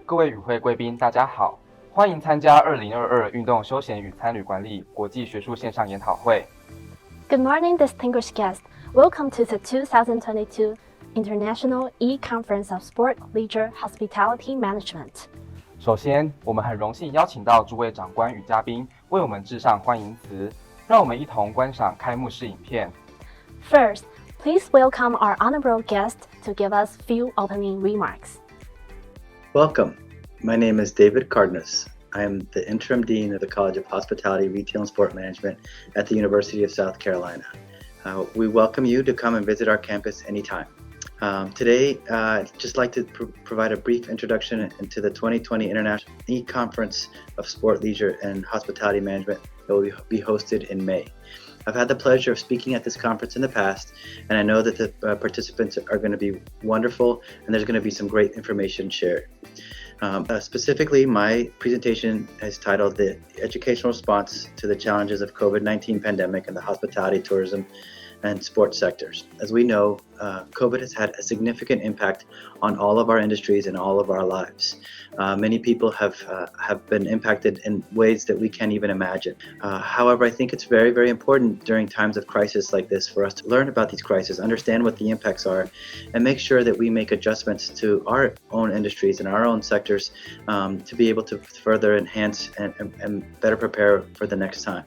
各位与会贵宾，大家好，欢迎参加2022运动休闲与餐旅管理国际学术线上研讨会。Good morning, distinguished guests. Welcome to the 2022 International E-Conference of Sport, Leisure, Hospitality Management. 首先，我们很荣幸邀请到诸位长官与嘉宾为我们致上欢迎词，让我们一同观赏开幕式影片。First, please welcome our honorable guest to give us few opening remarks. Welcome. My name is David Cardenas. I am the Interim Dean of the College of Hospitality, Retail, and Sport Management at the University of South Carolina. We welcome you to come and visit our campus anytime. Today, I'd just like to provide a brief introduction into the 2020 International E-Conference of Sport, Leisure, and Hospitality Management that will be hosted in May. I've had the pleasure of speaking at this conference in the past, and I know that the participants are going to be wonderful, and there's going to be some great information shared. Specifically, my presentation is titled The Educational Response to the Challenges of COVID-19 Pandemic in the Hospitality, Tourism, and Sports sectors. As we know, COVID has had a significant impact on all of our industries and all of our lives. Many people have been impacted in ways that we can't even imagine. However, I think it's very, very important during times of crisis like this for us to learn about these crises, understand what the impacts are, and make sure that we make adjustments to our own industries and our own sectors to be able to further enhance and better prepare for the next time.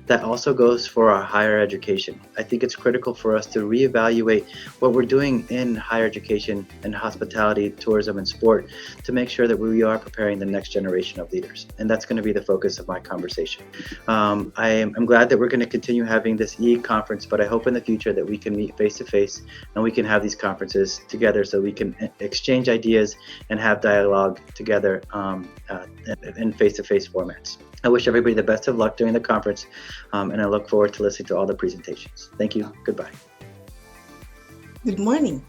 That also goes for our higher education. I think it's critical for us to reevaluate what we're doing in higher education and hospitality, tourism, and sport to make sure that we are preparing the next generation of leaders. And that's going to be the focus of my conversation. I'm glad that we're going to continue having this e-conference, but I hope in the future that we can meet face-to-face and we can have these conferences together so we can exchange ideas and have dialogue together in face-to-face formats. I wish everybody the best of luck during the conference, and I look forward to listening to all the presentations. Thank you. Goodbye. Good morning.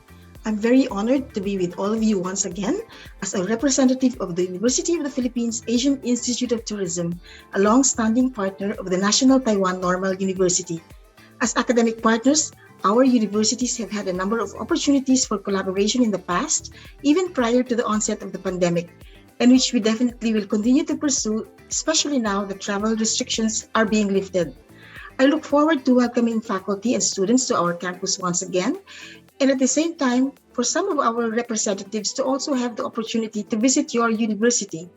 I'm very honored to be with all of you once again as a representative of the University of the Philippines Asian Institute of Tourism, a long-standing partner of the National Taiwan Normal University. As academic partners, our universities have had a number of opportunities for collaboration in the past, even prior to the onset of the pandemic, and which we definitely will continue to pursue, especially now that travel restrictions are being lifted. I look forward to welcoming faculty and students to our campus once again, and at the same time, for some of our representatives to also have the opportunity to visit your university.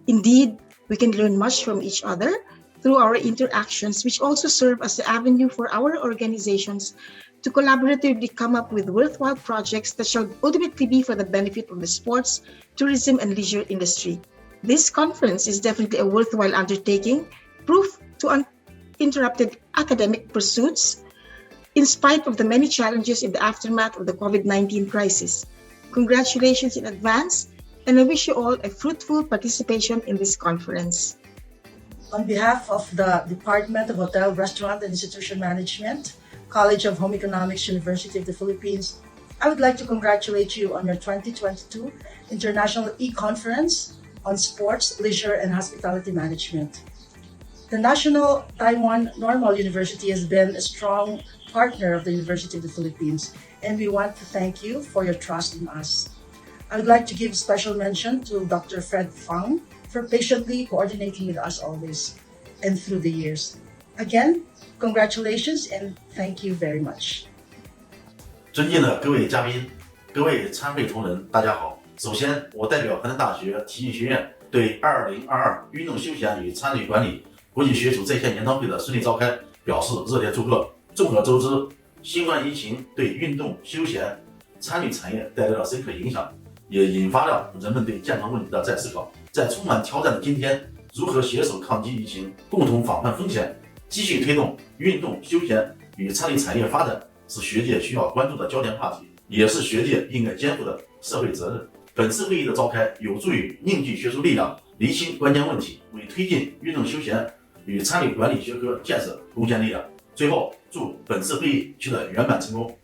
Indeed, we can learn much from each other through our interactions, which also serve as the avenue for our organizations to collaboratively come up with worthwhile projects that shall ultimately be for the benefit of the sports, tourism, and leisure industry. This conference is definitely a worthwhile undertaking, proof to uninterrupted academic pursuits, in spite of the many challenges in the aftermath of the COVID-19 crisis. Congratulations in advance, and I wish you all a fruitful participation in this conference. On behalf of the Department of Hotel, Restaurant, and Institution Management, College of Home Economics, University of the Philippines, I would like to congratulate you on your 2022 International E-Conference on Sports, Leisure, and Hospitality Management. The National Taiwan Normal University has been a strong partner of the University of the Philippines, and we want to thank you for your trust in us. I would like to give special mention to Dr. Fred Fang for patiently coordinating with us always and through the years. Again, congratulations and thank you very much. 尊敬的各位嘉宾、各位参会同仁，大家好。首先，我代表河南大学体育学院对2022运动休闲与餐旅管理国际学术在线研讨会的顺利召开表示热烈祝贺。众所周知，新冠疫情对运动休闲餐旅产业带来了深刻影响，也引发了人们对健康问题的再思考。在充满挑战的今天，如何携手抗击疫情，共同防范风险，继续推动运动休闲与餐旅产业发展，是学界需要关注的焦点话题，也是学界应该肩负的社会责任。本次会议的召开有助于凝聚学术力量，厘清关键问题，为推进运动休闲与餐旅管理学科建设贡献力量。最后，祝本次会议取得圆满成功。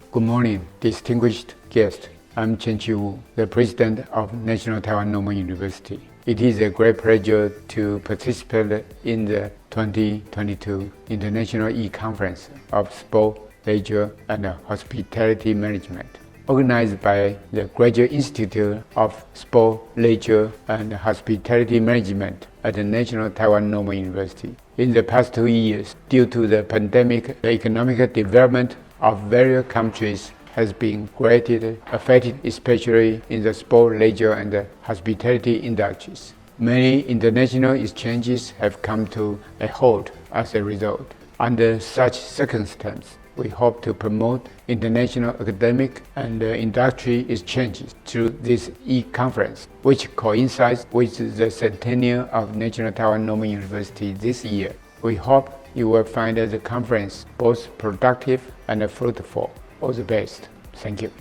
Good morning, distinguished guests. I'm Chen Qiwu, the president of National Taiwan Normal University. It is a great pleasure to participate in the 2022 International E-Conference of Sport, Leisure, and Hospitality Management. organized by the Graduate Institute of Sport, Leisure, and Hospitality Management at the National Taiwan Normal University. In the past 2 years, due to the pandemic, the economic development of various countries has been greatly affected, especially in the sport, leisure, and hospitality industries. Many international exchanges have come to a halt as a result. Under such circumstances, we hope to promote international academic and industry exchanges through this e-conference, which coincides with the centennial of National Taiwan Normal University this year. We hope you will find the conference both productive and fruitful. All the best. Thank you.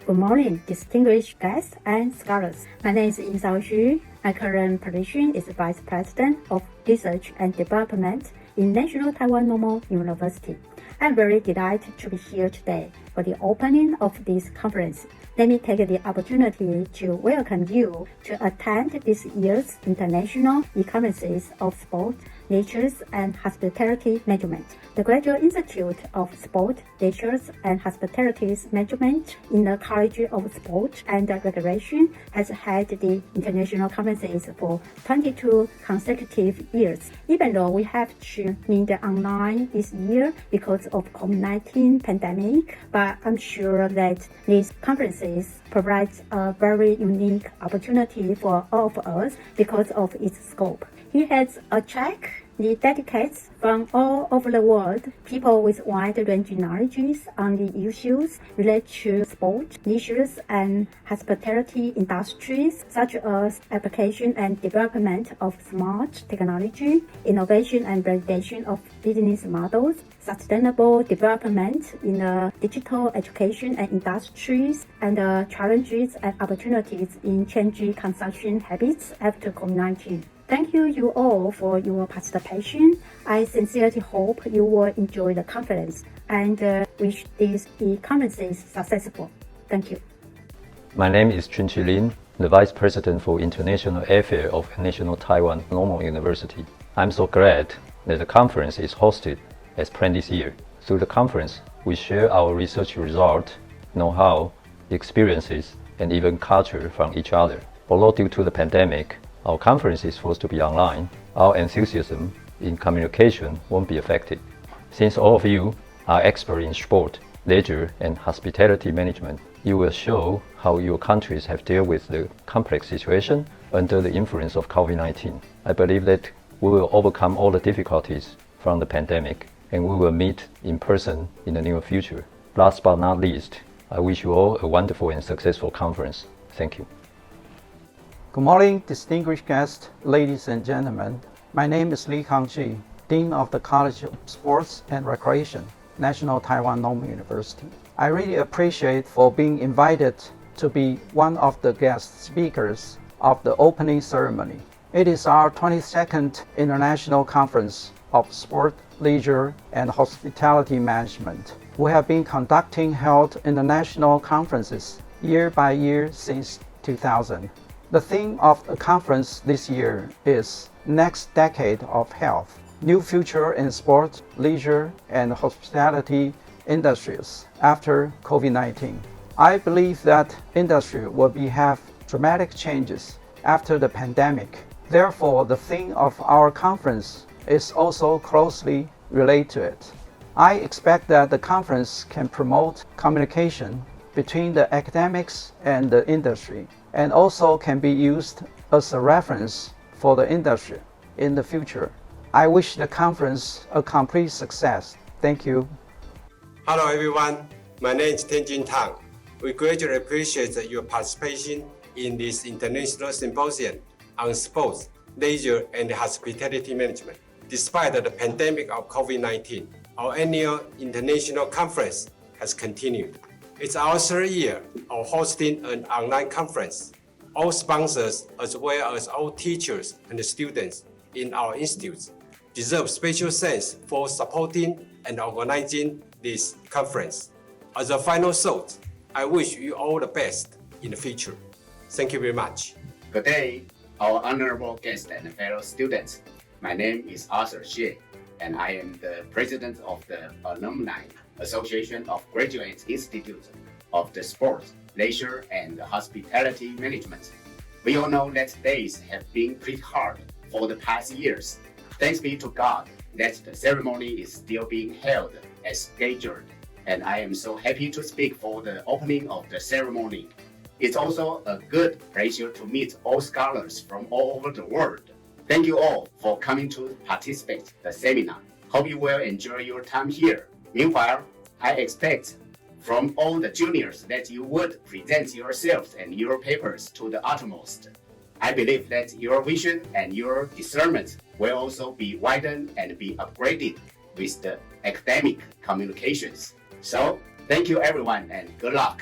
Good morning, distinguished guests and scholars. My name is Yinsao Xu. My current position is Vice President of Research and Development in National Taiwan Normal University. I'm very delighted to be here today for the opening of this conference. Let me take the opportunity to welcome you to attend this year's International E-Conferences of Sport, Leisure, and Hospitality Management. The Graduate Institute of Sport, Leisure, and Hospitality Management in the College of Sport and Recreation has had the international conferences for 22 consecutive years. Even though we have to meet online this year because of COVID-19 pandemic, but I'm sure that these conferences provides a very unique opportunity for all of us because of its scope. It has attracted the delegates from all over the world, people with wide-ranging knowledges on the issues related to sport, leisure, and hospitality industries, such as application and development of smart technology, innovation and validation of business models, sustainable development in the digital education and industries, and challenges and opportunities in changing consumption habits after COVID-19. Thank you all for your participation. I sincerely hope you will enjoy the conference and wish these conferences successful. Thank you. My name is Chunqi Lin, the Vice President for International Affairs of National Taiwan Normal University. I'm so glad that the conference is hosted as planned this year. Through the conference, we share our research results, know-how, experiences, and even culture from each other. Although due to the pandemic, our conference is forced to be online, our enthusiasm in communication won't be affected. Since all of you are experts in sport, leisure, and hospitality management, you will show how your countries have dealt with the complex situation under the influence of COVID-19. I believe that we will overcome all the difficulties from the pandemic, and we will meet in person in the near future. Last but not least, I wish you all a wonderful and successful conference. Thank you. Good morning, distinguished guests, ladies and gentlemen. My name is Li Kangji, Dean of the College of Sports and Recreation, National Taiwan Normal University. I really appreciate for being invited to be one of the guest speakers of the opening ceremony. It is our 22nd International Conference of Sport, Leisure, and Hospitality Management. We have been conducting held international conferences year by year since 2000. The theme of the conference this year is Next Decade of Health, New Future in Sport, Leisure, and Hospitality Industries after COVID-19. I believe that industry will have dramatic changes after the pandemic. Therefore, the theme of our conference is also closely related to it. I expect that the conference can promote communication between the academics and the industry, and also can be used as a reference for the industry in the future. I wish the conference a complete success. Thank you. Hello everyone, my name is Tianjin Tang. We greatly appreciate your participation in this international symposium on sports, leisure, and hospitality management. Despite the pandemic of COVID-19, our annual international conference has continued. It's our third year of hosting an online conference. All sponsors, as well as all teachers and students in our institutes, deserve special thanks for supporting and organizing this conference. As a final thought, I wish you all the best in the future. Thank you very much. Good day, our honorable guests and fellow students. My name is Arthur Xie, and I am the president of the Alumni Association of Graduate Institute of the sports, leisure, and hospitality management. We all know that days have been pretty hard for the past years. Thanks be to God that the ceremony is still being held as scheduled, and I am so happy to speak for the opening of the ceremony. It's also a good pleasure to meet all scholars from all over the world. Thank you all for coming to participate in the seminar. Hope you will enjoy your time here. Meanwhile, I expect from all the juniors that you would present yourselves and your papers to the utmost. I believe that your vision and your discernment will also be widened and be upgraded with the academic communications. So, thank you everyone and good luck.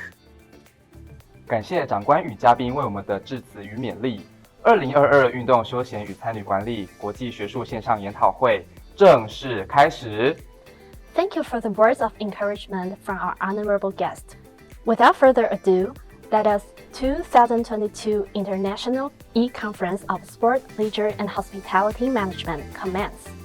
感谢长官与嘉宾为我们的致辞与勉励。2022运动休闲与餐旅管理国际学术线上研讨会正式开始。Thank you for the words of encouragement from our honorable guest. Without further ado, let us 2022 International E-Conference of Sport, Leisure, and Hospitality Management commence.